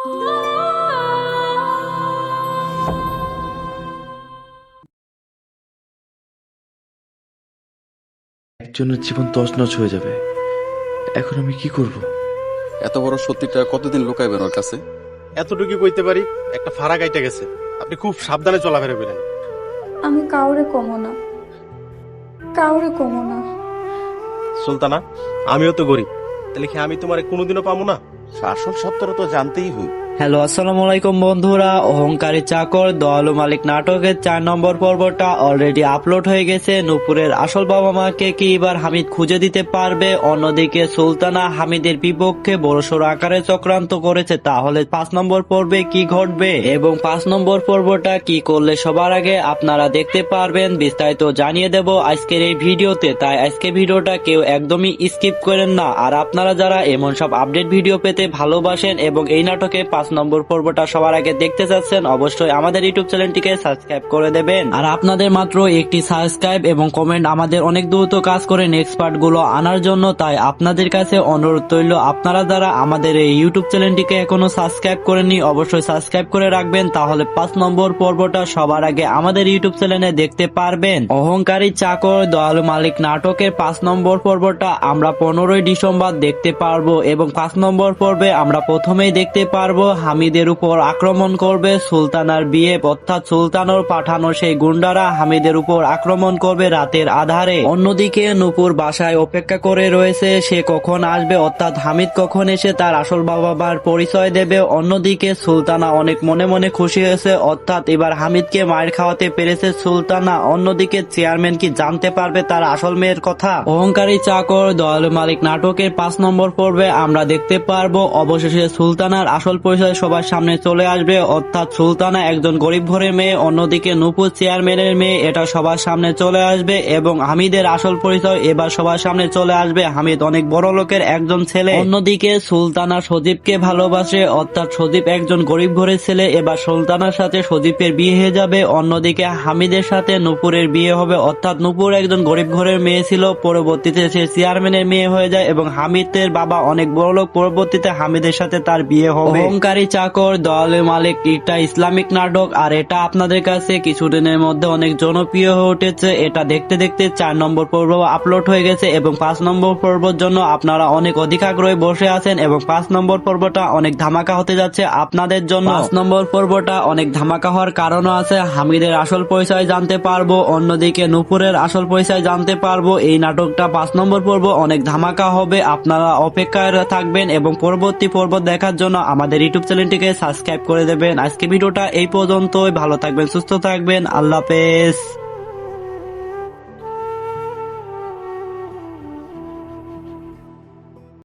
একজনের জীবন তছনছ হয়ে যাবে। এখন আমি কি করব? এত বড় সত্যিটা কতদিন লুকাইবেন ওর কাছে? এতটুকু কইতে পারি, একটা ফাড়া গাইতে গেছে। আপনি খুব সাবধানে চলাফেরা করেন। আমি কাউরে কমো না, কাউরে কমো না। সুলতানা, আমিও তো গরিব, তাহলে কি আমি তোমার কোনোদিনও পাবো না? আসল সত্যটা তো জানতেই হই। হ্যালো, আসসালামু আলাইকুম বন্ধুরা। অহংকারী চাকর দয়ালু মালিক নাটকের 4 নম্বর পর্বটা অলরেডি আপলোড হয়ে গেছে। নূপুরের আসল বাবা মাকে কি এবার হামিদ খুঁজে দিতে পারবে? অন্যদিকে সুলতানা হামিদের বিপক্ষে বড়সড় আকারে চক্রান্ত করেছে। তাহলে 5 নম্বর পর্বে কি ঘটবে এবং 5 নম্বর পর্বটা কি করলে সবার আগে আপনারা দেখতে পারবেন, বিস্তারিত জানিয়ে দেব আজকের এই ভিডিওতে। তাই আজকে ভিডিওটা কেউ একদমই স্কিপ করেন না। আর আপনারা যারা এমন সব আপডেট ভিডিও পেতে ভালোবাসেন এবং এই নাটকে 5 নম্বর পর্বটা সবার আগে দেখতে চাচ্ছেন, অবশ্যই আমাদের ইউটিউব চ্যানেলটিকে সাবস্ক্রাইব করে দেবেন। আর আপনাদের মাত্র একটি সাবস্ক্রাইব এবং কমেন্ট আমাদের অনেক দ্রুত কাজ করে নেক্সট পার্ট গুলো আনার জন্য। তাই আপনাদের কাছে অনুরোধ রইল, আপনারা যারা আমাদের এই ইউটিউব চ্যানেলটিকে এখনো সাবস্ক্রাইব করেননি অবশ্যই সাবস্ক্রাইব করে রাখবেন, তাহলে 5 নম্বর পর্বটা সবার আগে আমাদের ইউটিউব চ্যানেলে দেখতে পারবেন। অহংকারী চাকর দয়ালু মালিক নাটকের 5 নম্বর পর্বটা আমরা 15ই ডিসেম্বর দেখতে পারবো এবং 5 নম্বর পর্বে আমরা প্রথমেই দেখতে পারবো হামিদের উপর আক্রমণ করবে সুলতানার বিয়ে, অর্থাৎ সুলতানোর পাঠানো সেই গুন্ডারা হামিদের উপর আক্রমণ করবে রাতের আধারে। অন্যদিকে নূপুর বাসায় অপেক্ষা করে রয়েছে, সে কখন আসবে, অর্থাৎ হামিদ কখন এসে তার আসল বাবা মার পরিচয় দেবে। অন্যদিকে সুলতানা অনেক মনে মনে খুশি হয়েছে, অর্থাৎ এবার হামিদকে মায়ের খাওয়াতে পেরেছে সুলতানা। অন্যদিকে চেয়ারম্যান কি জানতে পারবে তার আসল মেয়ের কথা? অহংকারী চাকর দয়ালু মালিক নাটকের 5 নম্বর পর্বে আমরা দেখতে পারবো অবশেষে সুলতানার আসল পরিচয় সবার সামনে চলে আসবে, অর্থাৎ সুলতানা একজন গরিব ঘরের মেয়ে, অন্যদিকে নূপুর চেয়ারম্যানের মেয়ে, এটা সবার সামনে চলে আসবে এবং হামিদের আসল পরিচয় এবার সবার সামনে চলে আসবে। হামিদ অনেক বড় লোকের একজন ছেলে। অন্যদিকে সুলতানা সজীবকে ভালোবাসে, অর্থাৎ সজীব একজন গরিব ঘরের ছেলে। এবার সুলতানার সাথে সজীবের বিয়ে হয়ে যাবে। অন্যদিকে হামিদের সাথে নূপুরের বিয়ে হবে, অর্থাৎ নূপুর একজন গরিব ঘরের মেয়ে ছিল, পরবর্তীতে সে চেয়ারম্যানের মেয়ে হয়ে যায় এবং হামিদের বাবা অনেক বড় লোক, পরবর্তীতে হামিদের সাথে তার বিয়ে হবে। অহংকারী চাকর দয়ালু মালিক এটা ইসলামিক নাটক, আর এটা আপনাদের কাছে কিছুদিনের মধ্যে অনেক জনপ্রিয় হয়ে উঠেছে। এটা দেখতে দেখতে 4 নম্বর পর্ব আপলোড হয়ে গেছে এবং 5 নম্বর পর্বের জন্য আপনারা অনেক অধিক আগ্রহে বসে আছেন এবং 5 নম্বর পর্বটা অনেক ধামাকা হতে যাচ্ছে আপনাদের জন্য। 5 নম্বর পর্বটা অনেক ধামাকা হওয়ার কারণও আছে, হামিদের আসল পরিচয় জানতে পারবো, অন্যদিকে নূপুরের আসল পরিচয় জানতে পারবো। এই নাটকটা 5 নম্বর পর্ব অনেক ধামাকা হবে, আপনারা অপেক্ষায় থাকবেন এবং পরবর্তী পর্ব দেখার জন্য আমাদের ইউটিউব চ্যানেলটিকে সাবস্ক্রাইব করে দেবেন। আজকে ভিডিওটা এই পর্যন্তই, ভালো থাকবেন, সুস্থ থাকবেন, আল্লাহ হাফেজ।